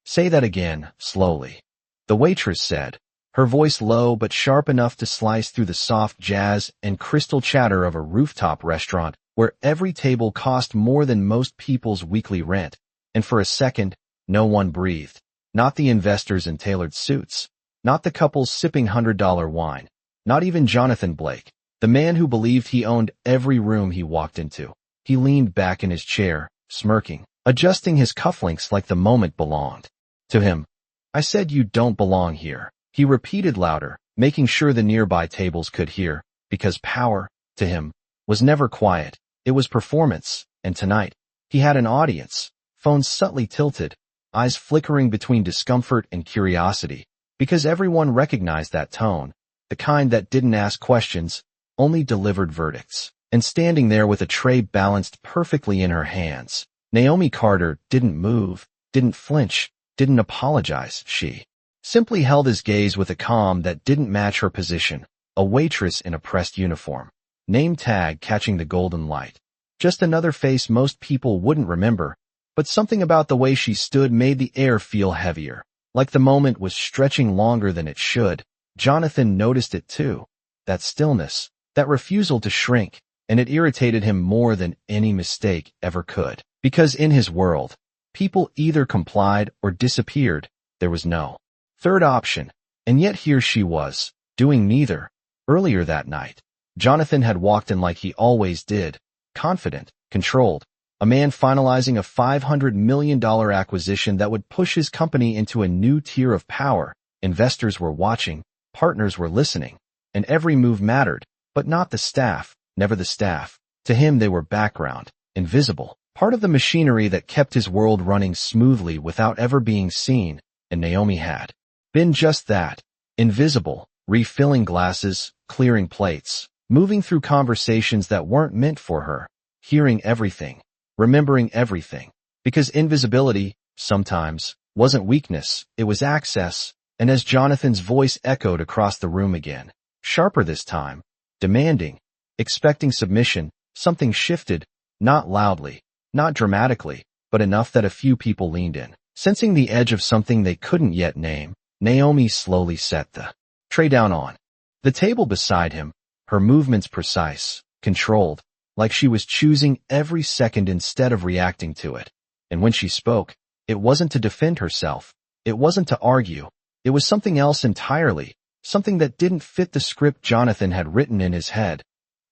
Say that again, slowly. The waitress said, her voice low but sharp enough to slice through the soft jazz and crystal chatter of a rooftop restaurant where every table cost more than most people's weekly rent. And for a second, no one breathed. Not the investors in tailored suits. Not the couples sipping $100 wine. Not even Jonathan Blake, the man who believed he owned every room he walked into. He leaned back in his chair, smirking, adjusting his cufflinks like the moment belonged to him. I said you don't belong here, he repeated louder, making sure the nearby tables could hear, because power, to him, was never quiet. It was performance, and tonight, he had an audience, phones subtly tilted, eyes flickering between discomfort and curiosity, because everyone recognized that tone, the kind that didn't ask questions, only delivered verdicts. And standing there with a tray balanced perfectly in her hands, Naomi Carter didn't move, didn't flinch, didn't apologize. She simply held his gaze with a calm that didn't match her position, a waitress in a pressed uniform. Name tag catching the golden light. Just another face most people wouldn't remember, but something about the way she stood made the air feel heavier, like the moment was stretching longer than it should. Jonathan noticed it too, that stillness, that refusal to shrink, and it irritated him more than any mistake ever could. Because in his world, people either complied or disappeared. There was no third option, and yet here she was, doing neither. Earlier that night, Jonathan had walked in like he always did, confident, controlled, a man finalizing a $500 million acquisition that would push his company into a new tier of power. Investors were watching, partners were listening, and every move mattered, but not the staff, never the staff. To him they were background, invisible, part of the machinery that kept his world running smoothly without ever being seen, and Naomi had been just that, invisible, refilling glasses, clearing plates, moving through conversations that weren't meant for her, hearing everything, remembering everything, because invisibility, sometimes, wasn't weakness, it was access. And as Jonathan's voice echoed across the room again, sharper this time, demanding, expecting submission, something shifted, not loudly, not dramatically, but enough that a few people leaned in. Sensing the edge of something they couldn't yet name, Naomi slowly set the tray down on the table beside him, her movements precise, controlled, like she was choosing every second instead of reacting to it. And when she spoke, it wasn't to defend herself, it wasn't to argue, it was something else entirely, something that didn't fit the script Jonathan had written in his head.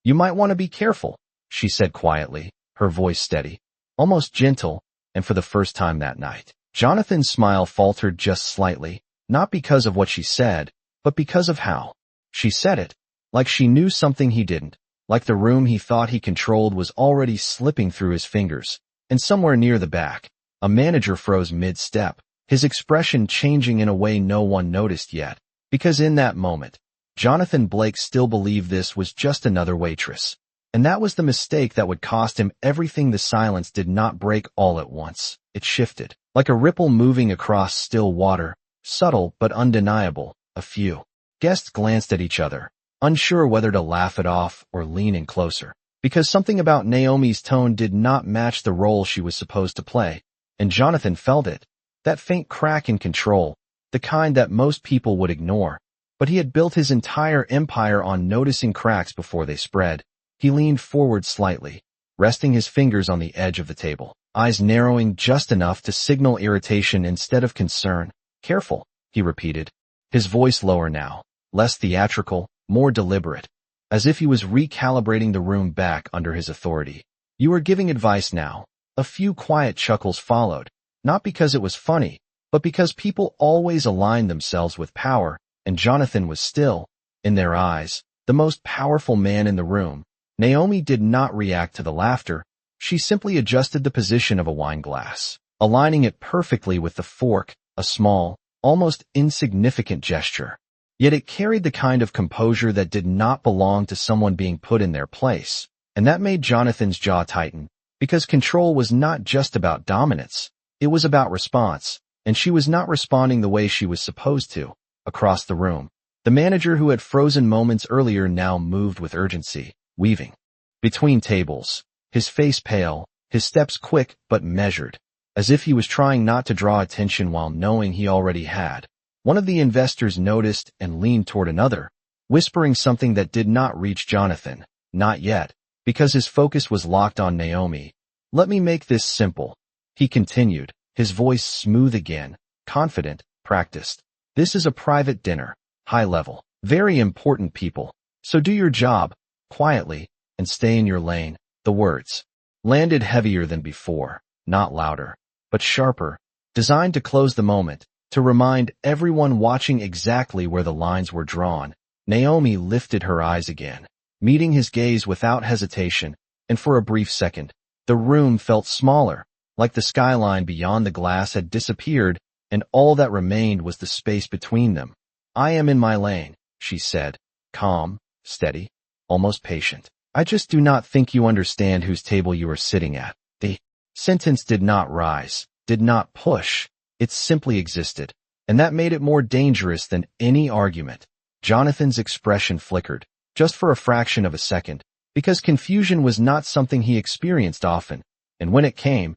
You might want to be careful, she said quietly, her voice steady, almost gentle, and for the first time that night, Jonathan's smile faltered just slightly, not because of what she said, but because of how she said it, like she knew something he didn't, like the room he thought he controlled was already slipping through his fingers. And somewhere near the back, a manager froze mid-step, his expression changing in a way no one noticed yet, because in that moment, Jonathan Blake still believed this was just another waitress. And that was the mistake that would cost him everything. The silence did not break all at once. It shifted, like a ripple moving across still water, subtle but undeniable. A few guests glanced at each other, unsure whether to laugh it off or lean in closer, because something about Naomi's tone did not match the role she was supposed to play, and Jonathan felt it. That faint crack in control, the kind that most people would ignore. But he had built his entire empire on noticing cracks before they spread. He leaned forward slightly, resting his fingers on the edge of the table, eyes narrowing just enough to signal irritation instead of concern. Careful, he repeated, his voice lower now, less theatrical, more deliberate, as if he was recalibrating the room back under his authority. You are giving advice now. A few quiet chuckles followed. Not because it was funny, but because people always aligned themselves with power, and Jonathan was still, in their eyes, the most powerful man in the room. Naomi did not react to the laughter. She simply adjusted the position of a wine glass, aligning it perfectly with the fork, a small, almost insignificant gesture. Yet it carried the kind of composure that did not belong to someone being put in their place, and that made Jonathan's jaw tighten, because control was not just about dominance. It was about response, and she was not responding the way she was supposed to. Across the room, the manager who had frozen moments earlier now moved with urgency, weaving between tables, his face pale, his steps quick but measured, as if he was trying not to draw attention while knowing he already had. One of the investors noticed and leaned toward another, whispering something that did not reach Jonathan. Not yet, because his focus was locked on Naomi. "Let me make this simple," he continued, his voice smooth again, confident, practiced. "This is a private dinner, high level, very important people. So do your job, quietly, and stay in your lane." The words landed heavier than before, not louder, but sharper, designed to close the moment, to remind everyone watching exactly where the lines were drawn. Naomi lifted her eyes again, meeting his gaze without hesitation, and for a brief second, the room felt smaller, like the skyline beyond the glass had disappeared, and all that remained was the space between them. "I am in my lane," she said, calm, steady, almost patient. "I just do not think you understand whose table you are sitting at." The sentence did not rise, did not push. It simply existed, and that made it more dangerous than any argument. Jonathan's expression flickered, just for a fraction of a second, because confusion was not something he experienced often, and when it came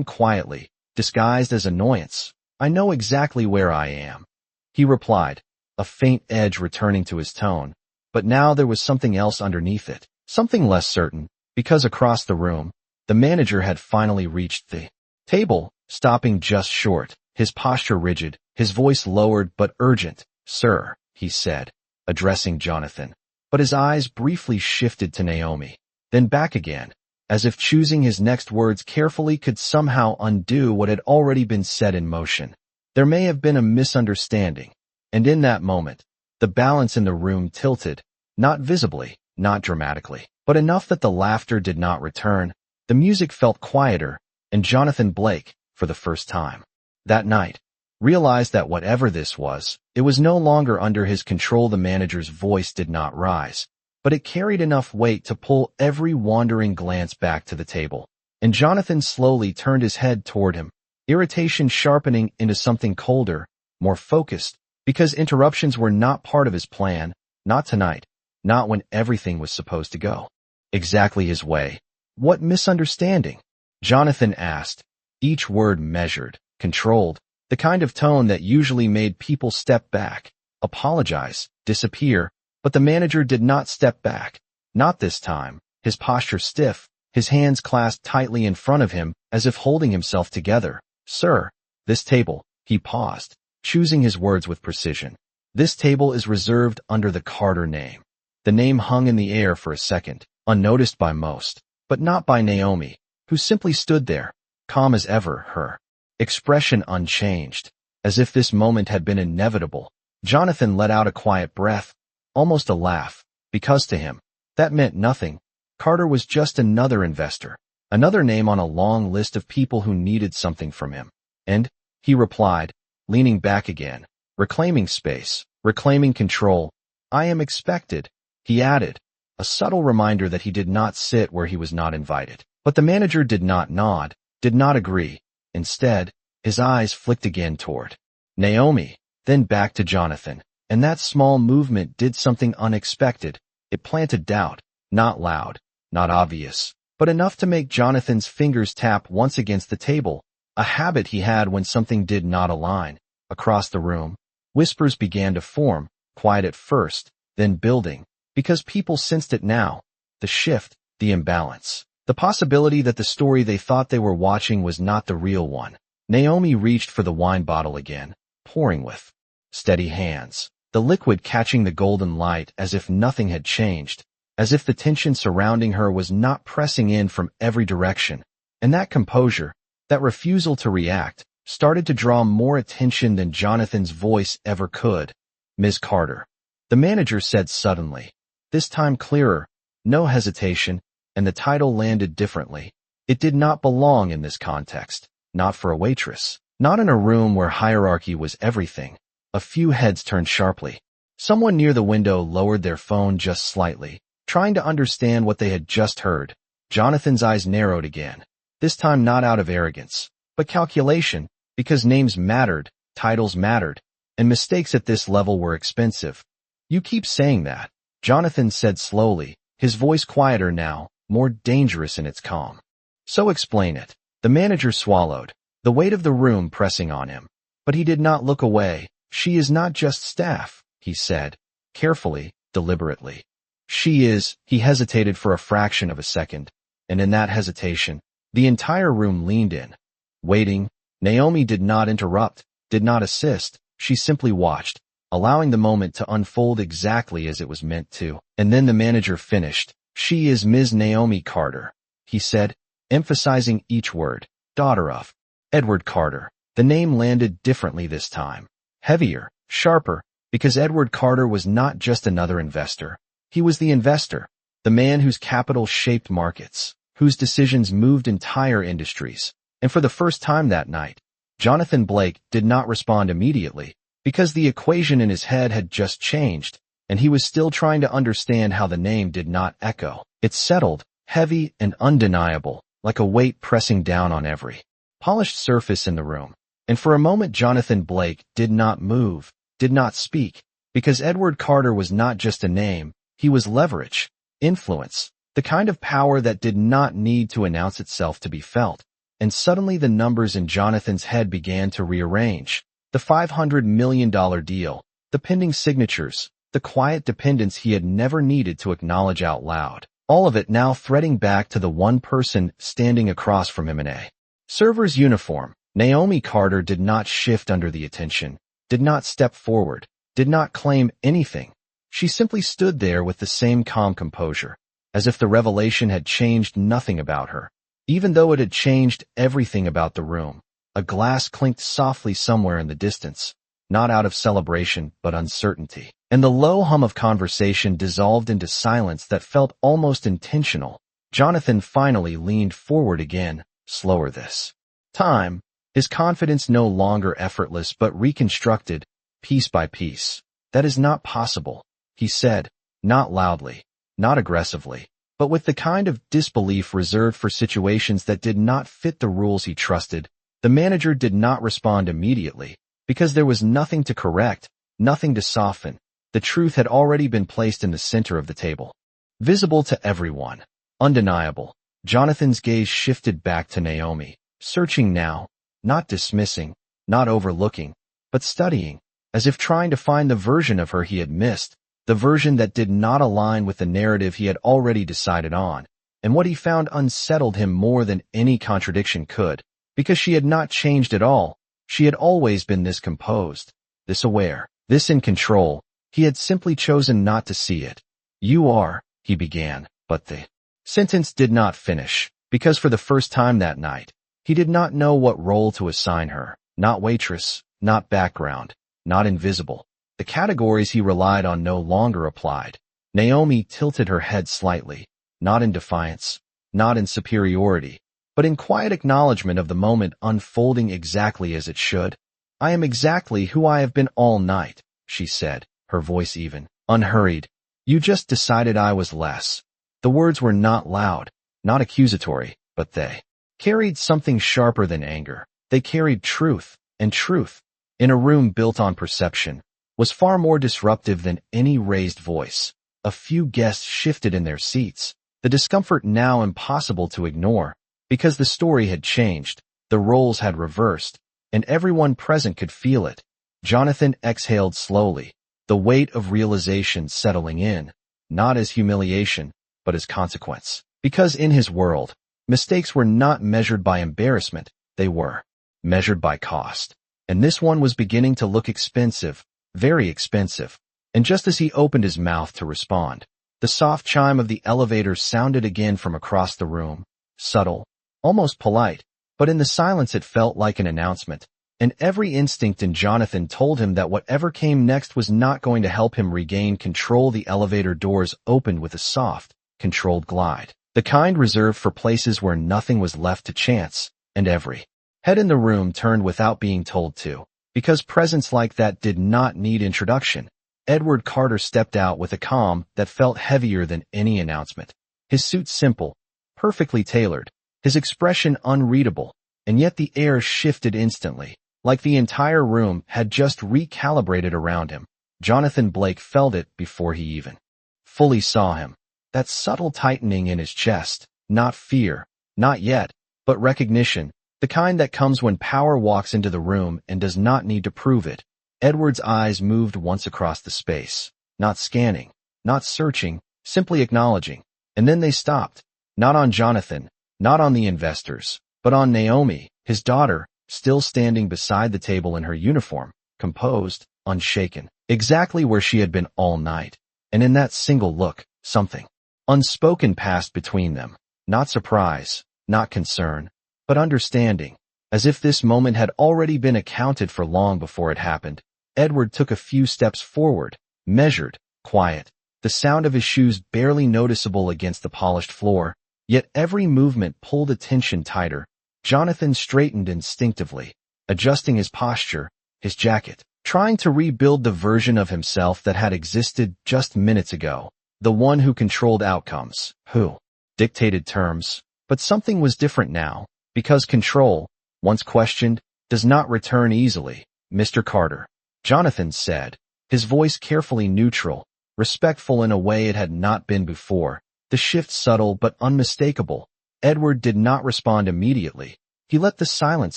quietly, disguised as annoyance. "I know exactly where I am," he replied, a faint edge returning to his tone, but now there was something else underneath it, something less certain, because across the room, the manager had finally reached the table, stopping just short, his posture rigid, his voice lowered but urgent. "Sir," he said, addressing Jonathan, but his eyes briefly shifted to Naomi, then back again, as if choosing his next words carefully could somehow undo what had already been set in motion. There may have been a misunderstanding, and in that moment, the balance in the room tilted, not visibly, not dramatically, but enough that the laughter did not return. The music felt quieter, and Jonathan Blake, for the first time that night, realized that whatever this was, it was no longer under his control. The manager's voice did not rise, but it carried enough weight to pull every wandering glance back to the table, and Jonathan slowly turned his head toward him, irritation sharpening into something colder, more focused, because interruptions were not part of his plan, not tonight, not when everything was supposed to go exactly his way. "What misunderstanding?" Jonathan asked, each word measured, controlled, the kind of tone that usually made people step back, apologize, disappear, but the manager did not step back. Not this time, his posture stiff, his hands clasped tightly in front of him, as if holding himself together. "Sir, this table," he paused, choosing his words with precision. "This table is reserved under the Carter name." The name hung in the air for a second, unnoticed by most, but not by Naomi, who simply stood there, calm as ever, her expression unchanged, as if this moment had been inevitable. Jonathan let out a quiet breath, almost a laugh, because to him, that meant nothing. Carter was just another investor, another name on a long list of people who needed something from him. "And," he replied, leaning back again, reclaiming space, reclaiming control, "I am expected," he added, a subtle reminder that he did not sit where he was not invited. But the manager did not nod, did not agree. Instead, his eyes flicked again toward Naomi, then back to Jonathan, and that small movement did something unexpected. It planted doubt, not loud, not obvious, but enough to make Jonathan's fingers tap once against the table, a habit he had when something did not align. Across the room, whispers began to form, quiet at first, then building, because people sensed it now, the shift, the imbalance. The possibility that the story they thought they were watching was not the real one. Naomi reached for the wine bottle again, pouring with steady hands, the liquid catching the golden light as if nothing had changed, as if the tension surrounding her was not pressing in from every direction. And that composure, that refusal to react, started to draw more attention than Jonathan's voice ever could. "Ms. Carter," the manager said suddenly, this time clearer, no hesitation, and the title landed differently. It did not belong in this context, not for a waitress, not in a room where hierarchy was everything. A few heads turned sharply. Someone near the window lowered their phone just slightly, trying to understand what they had just heard. Jonathan's eyes narrowed again, this time not out of arrogance, but calculation, because names mattered, titles mattered, and mistakes at this level were expensive. "You keep saying that," Jonathan said slowly, his voice quieter now, more dangerous in its calm. "So explain it." The manager swallowed, the weight of the room pressing on him. But he did not look away. "She is not just staff," he said, carefully, deliberately. "She is—" He hesitated for a fraction of a second, and in that hesitation, the entire room leaned in. Waiting, Naomi did not interrupt, did not assist. She simply watched, allowing the moment to unfold exactly as it was meant to. And then the manager finished. "She is Ms. Naomi Carter," he said, emphasizing each word. "Daughter of Edward Carter." The name landed differently this time. Heavier, sharper, because Edward Carter was not just another investor. He was the investor, the man whose capital shaped markets, whose decisions moved entire industries. And for the first time that night, Jonathan Blake did not respond immediately, because the equation in his head had just changed, and he was still trying to understand how the name did not echo. It settled, heavy and undeniable, like a weight pressing down on every polished surface in the room. And for a moment Jonathan Blake did not move, did not speak, because Edward Carter was not just a name, he was leverage, influence, the kind of power that did not need to announce itself to be felt. And suddenly the numbers in Jonathan's head began to rearrange. The $500 million deal, the pending signatures, the quiet dependence he had never needed to acknowledge out loud. All of it now threading back to the one person standing across from him in a server's uniform. Naomi Carter did not shift under the attention, did not step forward, did not claim anything. She simply stood there with the same calm composure, as if the revelation had changed nothing about her, even though it had changed everything about the room. A glass clinked softly somewhere in the distance, not out of celebration but uncertainty, and the low hum of conversation dissolved into silence that felt almost intentional. Jonathan finally leaned forward again, slower this time, his confidence no longer effortless but reconstructed, piece by piece. "That is not possible," he said, not loudly, not aggressively, but with the kind of disbelief reserved for situations that did not fit the rules he trusted. The manager did not respond immediately, because there was nothing to correct, nothing to soften. The truth had already been placed in the center of the table, visible to everyone, undeniable. Jonathan's gaze shifted back to Naomi, searching now, not dismissing, not overlooking, but studying, as if trying to find the version of her he had missed, the version that did not align with the narrative he had already decided on. And what he found unsettled him more than any contradiction could, because she had not changed at all. She had always been this composed, this aware, this in control. He had simply chosen not to see it. "You are," he began, but the sentence did not finish, because for the first time that night, he did not know what role to assign her. Not waitress, not background, not invisible. The categories he relied on no longer applied. Naomi tilted her head slightly, not in defiance, not in superiority, but in quiet acknowledgement of the moment unfolding exactly as it should. "I am exactly who I have been all night," she said, her voice even, unhurried. "You just decided I was less." The words were not loud, not accusatory, but they carried something sharper than anger. They carried truth, and truth, in a room built on perception, was far more disruptive than any raised voice. A few guests shifted in their seats, the discomfort now impossible to ignore, because the story had changed, the roles had reversed, and everyone present could feel it. Jonathan exhaled slowly, the weight of realization settling in, not as humiliation, but as consequence. Because in his world, mistakes were not measured by embarrassment, they were measured by cost. And this one was beginning to look expensive, very expensive. And just as he opened his mouth to respond, the soft chime of the elevator sounded again from across the room, subtle, almost polite, but in the silence it felt like an announcement. And every instinct in Jonathan told him that whatever came next was not going to help him regain control. The elevator doors opened with a soft, controlled glide, the kind reserved for places where nothing was left to chance, and every head in the room turned without being told to, because presence like that did not need introduction. Edward Carter stepped out with a calm that felt heavier than any announcement. His suit simple, perfectly tailored, his expression unreadable, and yet the air shifted instantly, like the entire room had just recalibrated around him. Jonathan Blake felt it before he even fully saw him. That subtle tightening in his chest, not fear, not yet, but recognition. The kind that comes when power walks into the room and does not need to prove it. Edward's eyes moved once across the space, not scanning, not searching, simply acknowledging. And then they stopped, not on Jonathan, not on the investors, but on Naomi, his daughter, still standing beside the table in her uniform, composed, unshaken, exactly where she had been all night. And in that single look, something unspoken passed between them. Not surprise, not concern, but understanding. As if this moment had already been accounted for long before it happened. Edward took a few steps forward, measured, quiet, the sound of his shoes barely noticeable against the polished floor, yet every movement pulled attention tighter. Jonathan straightened instinctively, adjusting his posture, his jacket, trying to rebuild the version of himself that had existed just minutes ago, the one who controlled outcomes, who dictated terms. But something was different now, because control, once questioned, does not return easily. Mr. Carter, Jonathan said, his voice carefully neutral, respectful in a way it had not been before, the shift subtle but unmistakable. Edward did not respond immediately. He let the silence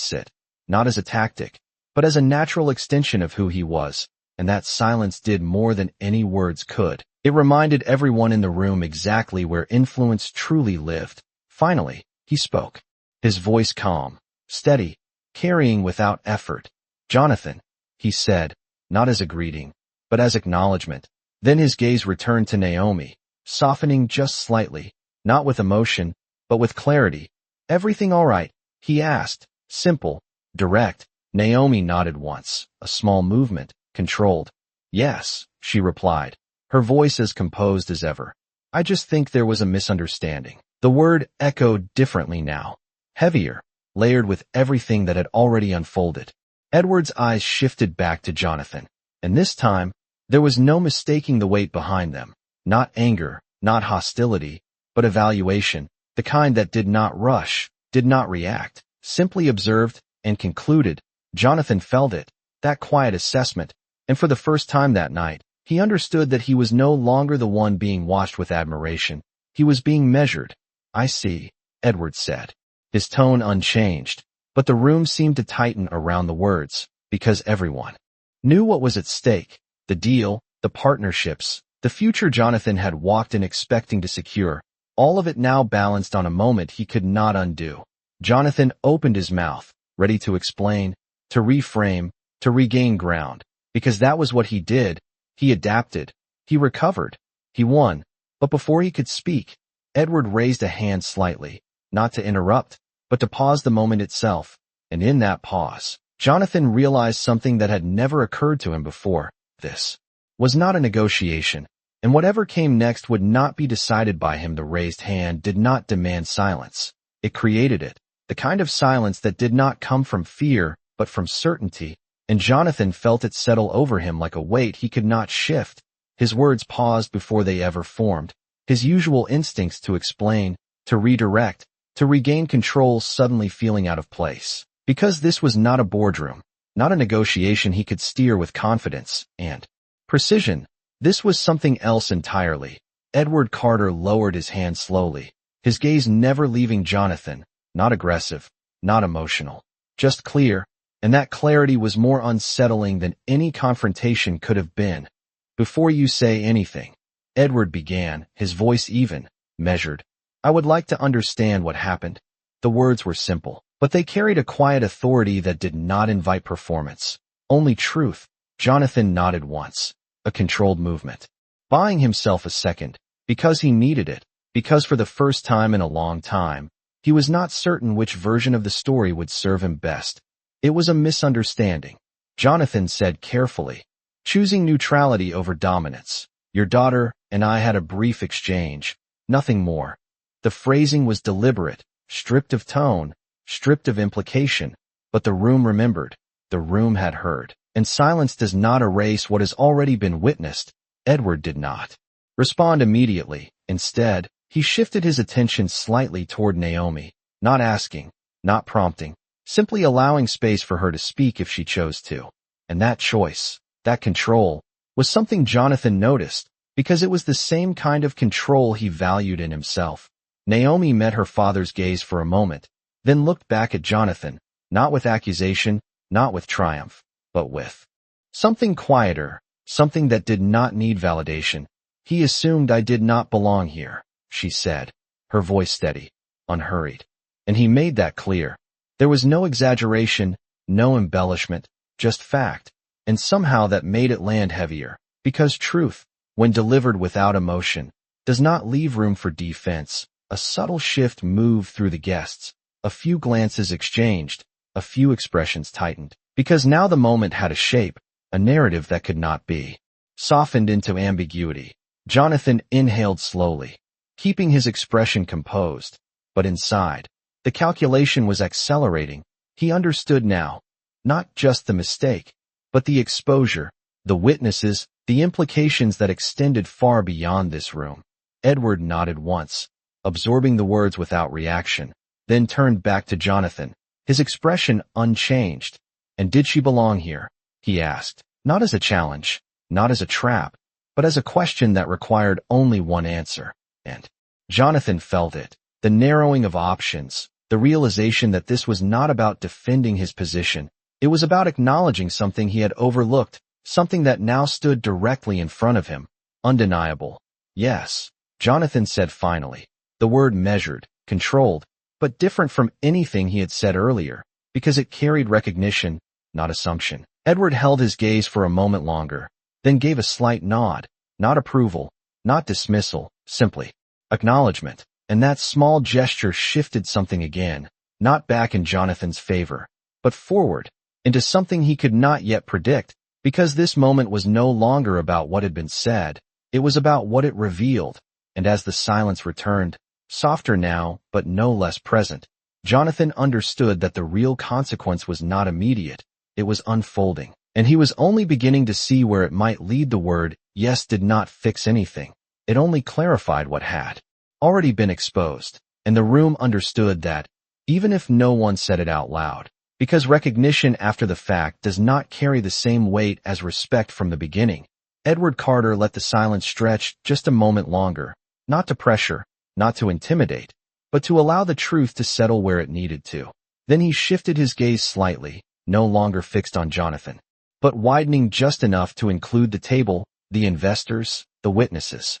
sit, not as a tactic, but as a natural extension of who he was, and that silence did more than any words could. It reminded everyone in the room exactly where influence truly lived. Finally, he spoke, his voice calm, steady, carrying without effort. Jonathan, he said, not as a greeting, but as acknowledgement. Then his gaze returned to Naomi, softening just slightly, not with emotion, but with clarity. Everything all right? He asked, simple, direct. Naomi nodded once, a small movement, controlled. Yes, she replied, her voice as composed as ever. I just think there was a misunderstanding. The word echoed differently now, heavier, layered with everything that had already unfolded. Edward's eyes shifted back to Jonathan, and this time, there was no mistaking the weight behind them. Not anger, not hostility, but evaluation, the kind that did not rush, did not react, simply observed and concluded. Jonathan felt it, that quiet assessment, and for the first time that night, he understood that he was no longer the one being watched with admiration. He was being measured. I see, Edward said, his tone unchanged, but the room seemed to tighten around the words, because everyone knew what was at stake, the deal, the partnerships, the future Jonathan had walked in expecting to secure, all of it now balanced on a moment he could not undo. Jonathan opened his mouth, ready to explain, to reframe, to regain ground, because that was what he did. He adapted, he recovered, he won. But before he could speak, Edward raised a hand slightly, not to interrupt, but to pause the moment itself. And in that pause, Jonathan realized something that had never occurred to him before. This was not a negotiation, and whatever came next would not be decided by him. The raised hand did not demand silence. It created it, the kind of silence that did not come from fear, but from certainty, and Jonathan felt it settle over him like a weight he could not shift. His words paused before they ever formed, his usual instincts to explain, to redirect, to regain control suddenly feeling out of place. Because this was not a boardroom, not a negotiation he could steer with confidence and precision. This was something else entirely. Edward Carter lowered his hand slowly, his gaze never leaving Jonathan, not aggressive, not emotional, just clear, and that clarity was more unsettling than any confrontation could have been. Before you say anything, Edward began, his voice even, measured. I would like to understand what happened. The words were simple, but they carried a quiet authority that did not invite performance, only truth. Jonathan nodded once, a controlled movement, buying himself a second, because he needed it, because for the first time in a long time, he was not certain which version of the story would serve him best. It was a misunderstanding, Jonathan said carefully, choosing neutrality over dominance. Your daughter and I had a brief exchange, nothing more. The phrasing was deliberate, stripped of tone, stripped of implication, but the room remembered, the room had heard, and silence does not erase what has already been witnessed. Edward did not respond immediately. Instead, he shifted his attention slightly toward Naomi, not asking, not prompting, simply allowing space for her to speak if she chose to. And that choice, that control, was something Jonathan noticed, because it was the same kind of control he valued in himself. Naomi met her father's gaze for a moment, then looked back at Jonathan, not with accusation, not with triumph, but with something quieter, something that did not need validation. "He assumed I did not belong here," she said, her voice steady, unhurried. "And he made that clear. There was no exaggeration, no embellishment, just fact, and somehow that made it land heavier, because truth, when delivered without emotion, does not leave room for defense." A subtle shift moved through the guests. A few glances exchanged, a few expressions tightened, because now the moment had a shape, a narrative that could not be softened into ambiguity. Jonathan inhaled slowly, keeping his expression composed, but inside, the calculation was accelerating. He understood now, not just the mistake, but the exposure, the witnesses, the implications that extended far beyond this room. Edward nodded once, absorbing the words without reaction, then turned back to Jonathan, his expression unchanged. "And did she belong here?" he asked, not as a challenge, not as a trap, but as a question that required only one answer. And Jonathan felt it, the narrowing of options, the realization that this was not about defending his position. It was about acknowledging something he had overlooked, something that now stood directly in front of him. Undeniable. "Yes," Jonathan said finally, the word measured, controlled, but different from anything he had said earlier, because it carried recognition, not assumption. Edward held his gaze for a moment longer, then gave a slight nod, not approval, not dismissal, simply acknowledgement. And that small gesture shifted something again, not back in Jonathan's favor, but forward, into something he could not yet predict, because this moment was no longer about what had been said, it was about what it revealed. And as the silence returned, softer now, but no less present, Jonathan understood that the real consequence was not immediate, it was unfolding, and he was only beginning to see where it might lead. The word yes did not fix anything, it only clarified what had already been exposed, and the room understood that, even if no one said it out loud, because recognition after the fact does not carry the same weight as respect from the beginning. Edward Carter let the silence stretch just a moment longer, not to pressure, not to intimidate, but to allow the truth to settle where it needed to. Then he shifted his gaze slightly, no longer fixed on Jonathan, but widening just enough to include the table, the investors, the witnesses,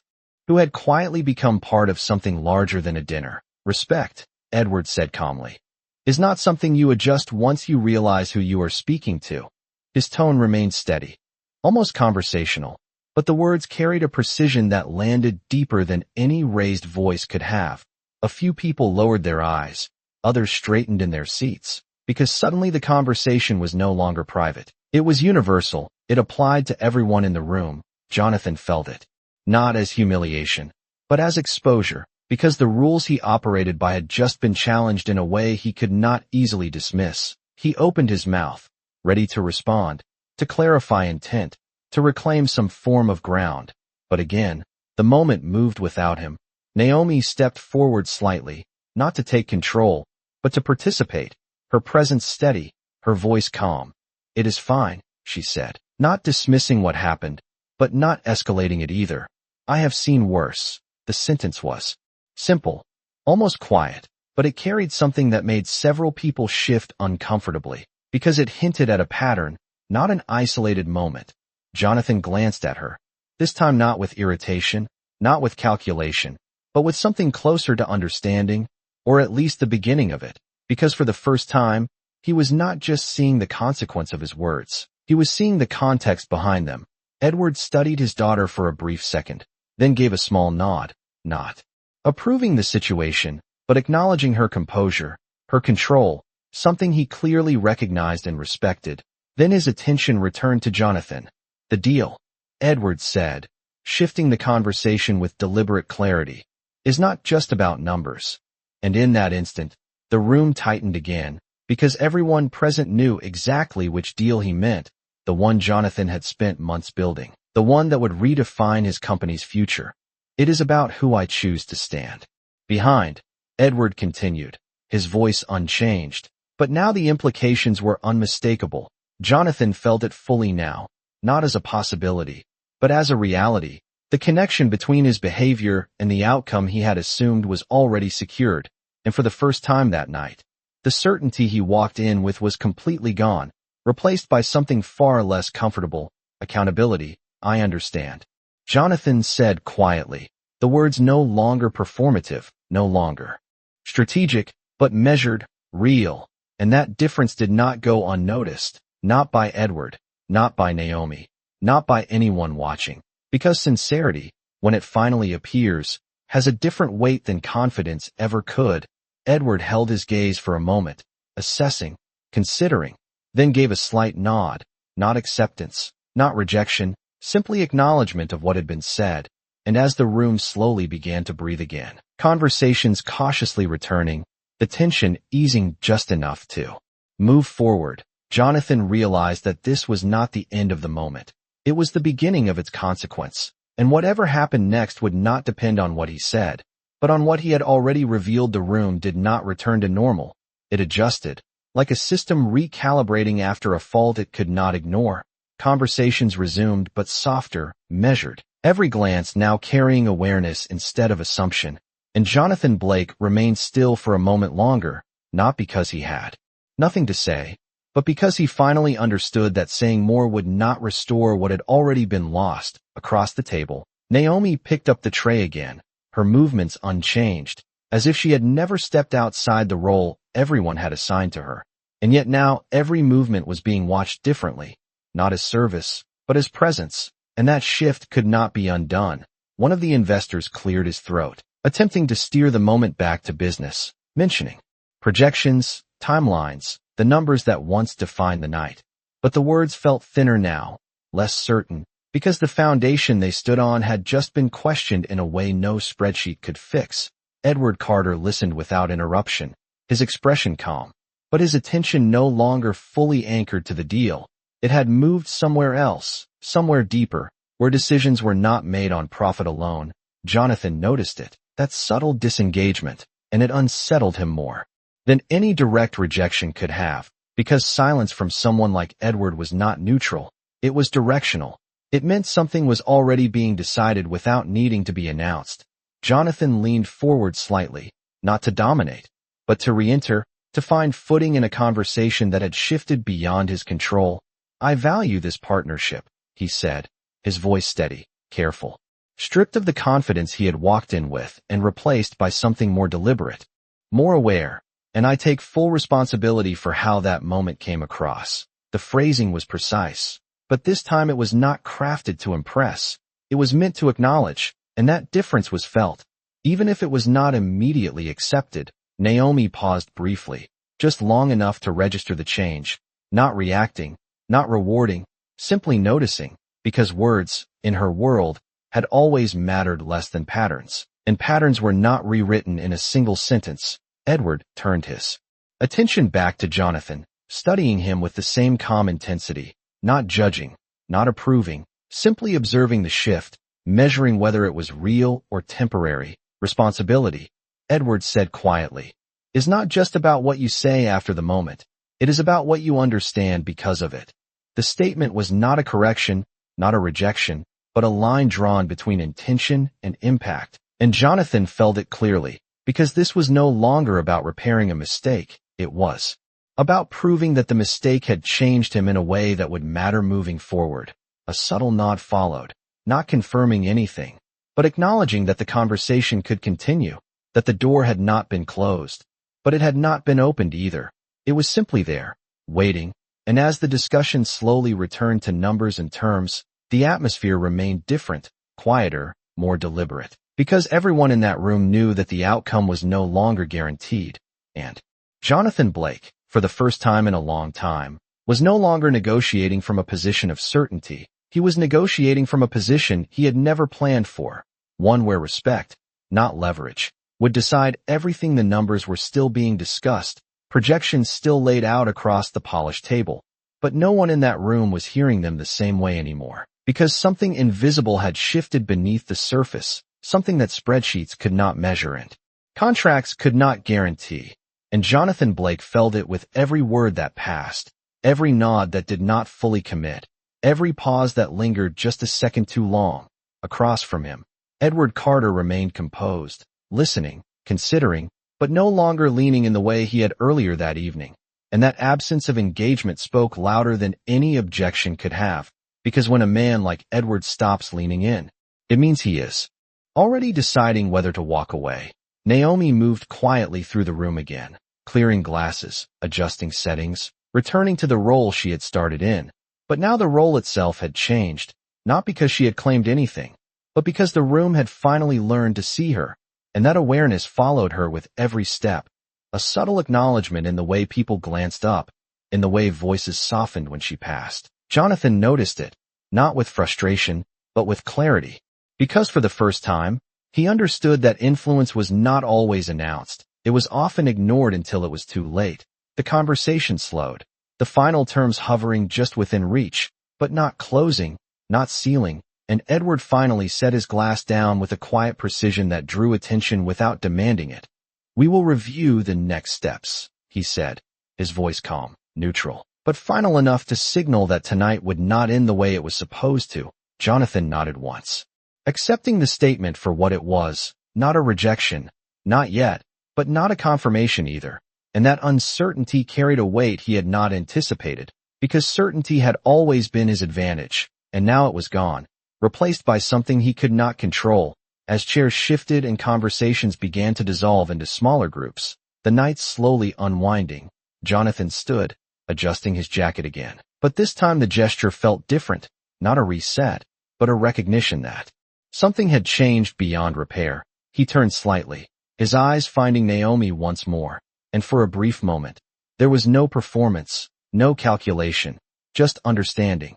who had quietly become part of something larger than a dinner. "Respect," Edward said calmly, "is not something you adjust once you realize who you are speaking to." His tone remained steady, almost conversational, but the words carried a precision that landed deeper than any raised voice could have. A few people lowered their eyes, others straightened in their seats, because suddenly the conversation was no longer private. It was universal, it applied to everyone in the room. Jonathan felt it, not as humiliation, but as exposure, because the rules he operated by had just been challenged in a way he could not easily dismiss. He opened his mouth, ready to respond, to clarify intent, to reclaim some form of ground. But again, the moment moved without him. Naomi stepped forward slightly, not to take control, but to participate, her presence steady, her voice calm. "It is fine," she said, not dismissing what happened, but not escalating it either. "I have seen worse." The sentence was simple, almost quiet, but it carried something that made several people shift uncomfortably, because it hinted at a pattern, not an isolated moment. Jonathan glanced at her, this time not with irritation, not with calculation, but with something closer to understanding, or at least the beginning of it, because for the first time, he was not just seeing the consequence of his words, he was seeing the context behind them. Edward studied his daughter for a brief second, then gave a small nod, not approving the situation, but acknowledging her composure, her control, something he clearly recognized and respected. Then his attention returned to Jonathan. "The deal," Edward said, shifting the conversation with deliberate clarity, "is not just about numbers." And in that instant, the room tightened again, because everyone present knew exactly which deal he meant, the one Jonathan had spent months building, the one that would redefine his company's future. "It is about who I choose to stand behind," Edward continued, his voice unchanged, but now the implications were unmistakable. Jonathan felt it fully now, not as a possibility, but as a reality. The connection between his behavior and the outcome he had assumed was already secured, and for the first time that night, The certainty he walked in with was completely gone, replaced by something far less comfortable. Accountability. I understand. Jonathan said quietly, the words no longer performative, no longer strategic, but measured, real. And that difference did not go unnoticed, not by Edward, not by Naomi, not by anyone watching. Because sincerity, when it finally appears, has a different weight than confidence ever could. Edward held his gaze for a moment, assessing, considering, then gave a slight nod, not acceptance, not rejection, simply acknowledgement of what had been said. And as the room slowly began to breathe again, conversations cautiously returning, the tension easing just enough to move forward, Jonathan realized that this was not the end of the moment. It was the beginning of its consequence, and whatever happened next would not depend on what he said, but on what he had already revealed. The room did not return to normal. It adjusted, like a system recalibrating after a fault it could not ignore. Conversations resumed, but softer, measured, every glance now carrying awareness instead of assumption. And Jonathan Blake remained still for a moment longer, not because he had nothing to say, but because he finally understood that saying more would not restore what had already been lost. Across the table, Naomi picked up the tray again, her movements unchanged, as if she had never stepped outside the role everyone had assigned to her. And yet now every movement was being watched differently, not as service, but as presence, and that shift could not be undone. One of the investors cleared his throat, attempting to steer the moment back to business, mentioning projections, timelines, the numbers that once defined the night. But the words felt thinner now, less certain, because the foundation they stood on had just been questioned in a way no spreadsheet could fix. Edward Carter listened without interruption, his expression calm, but his attention no longer fully anchored to the deal. It had moved somewhere else, somewhere deeper, where decisions were not made on profit alone. Jonathan noticed it, that subtle disengagement, and it unsettled him more than any direct rejection could have, because silence from someone like Edward was not neutral, it was directional. It meant something was already being decided without needing to be announced. Jonathan leaned forward slightly, not to dominate, but to re-enter, to find footing in a conversation that had shifted beyond his control. I value this partnership, he said, his voice steady, careful, stripped of the confidence he had walked in with and replaced by something more deliberate, more aware. And I take full responsibility for how that moment came across. The phrasing was precise, but this time it was not crafted to impress. It was meant to acknowledge, and that difference was felt. Even if it was not immediately accepted. Naomi paused briefly, just long enough to register the change, not reacting, not rewarding, simply noticing, because words, in her world, had always mattered less than patterns, and patterns were not rewritten in a single sentence. Edward turned his attention back to Jonathan, studying him with the same calm intensity, not judging, not approving, simply observing the shift, measuring whether it was real or temporary. Responsibility, Edward said quietly, is not just about what you say after the moment. It is about what you understand because of it. The statement was not a correction, not a rejection, but a line drawn between intention and impact, and Jonathan felt it clearly. Because this was no longer about repairing a mistake, it was about proving that the mistake had changed him in a way that would matter moving forward. A subtle nod followed, not confirming anything, but acknowledging that the conversation could continue, that the door had not been closed, but it had not been opened either. It was simply there, waiting, and as the discussion slowly returned to numbers and terms, the atmosphere remained different, quieter, more deliberate. Because everyone in that room knew that the outcome was no longer guaranteed, and Jonathan Blake, for the first time in a long time, was no longer negotiating from a position of certainty. He was negotiating from a position he had never planned for, one where respect, not leverage, would decide everything. The numbers were still being discussed, projections still laid out across the polished table, but no one in that room was hearing them the same way anymore, because something invisible had shifted beneath the surface. Something that spreadsheets could not measure and contracts could not guarantee. And Jonathan Blake felt it with every word that passed, every nod that did not fully commit, every pause that lingered just a second too long. Across from him, Edward Carter remained composed, listening, considering, but no longer leaning in the way he had earlier that evening. And that absence of engagement spoke louder than any objection could have, because when a man like Edward stops leaning in, it means he is already deciding whether to walk away. Naomi moved quietly through the room again, clearing glasses, adjusting settings, returning to the role she had started in. But now the role itself had changed, not because she had claimed anything, but because the room had finally learned to see her, and that awareness followed her with every step, a subtle acknowledgement in the way people glanced up, in the way voices softened when she passed. Jonathan noticed it, not with frustration, but with clarity, because for the first time, he understood that influence was not always announced. It was often ignored until it was too late. The conversation slowed, the final terms hovering just within reach, but not closing, not sealing, and Edward finally set his glass down with a quiet precision that drew attention without demanding it. "We will review the next steps," he said, his voice calm, neutral, but final enough to signal that tonight would not end the way it was supposed to. Jonathan nodded once, accepting the statement for what it was, not a rejection, not yet, but not a confirmation either. And that uncertainty carried a weight he had not anticipated, because certainty had always been his advantage, and now it was gone, replaced by something he could not control. As chairs shifted and conversations began to dissolve into smaller groups, the night slowly unwinding, Jonathan stood, adjusting his jacket again. But this time the gesture felt different, not a reset, but a recognition that something had changed beyond repair. He turned slightly, his eyes finding Naomi once more, and for a brief moment, there was no performance, no calculation, just understanding.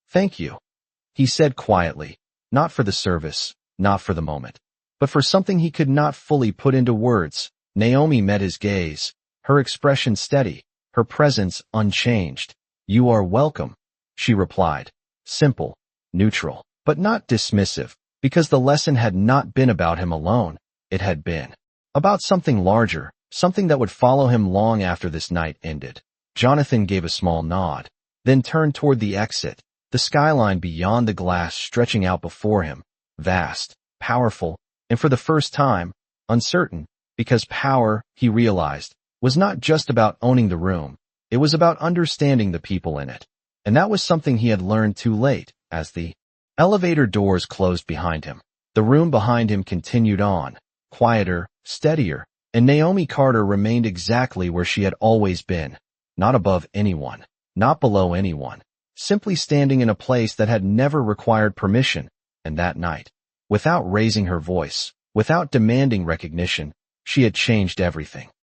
"Thank you," he said quietly, not for the service, not for the moment, but for something he could not fully put into words. Naomi met his gaze, her expression steady, her presence unchanged. "You are welcome," she replied, simple, neutral, but not dismissive, because the lesson had not been about him alone. It had been about something larger, something that would follow him long after this night ended. Jonathan gave a small nod, then turned toward the exit, the skyline beyond the glass stretching out before him, vast, powerful, and for the first time, uncertain, because power, he realized, was not just about owning the room, it was about understanding the people in it. And that was something he had learned too late. As the elevator doors closed behind him, the room behind him continued on, quieter, steadier, and Naomi Carter remained exactly where she had always been, not above anyone, not below anyone, simply standing in a place that had never required permission. And that night, without raising her voice, without demanding recognition, she had changed everything.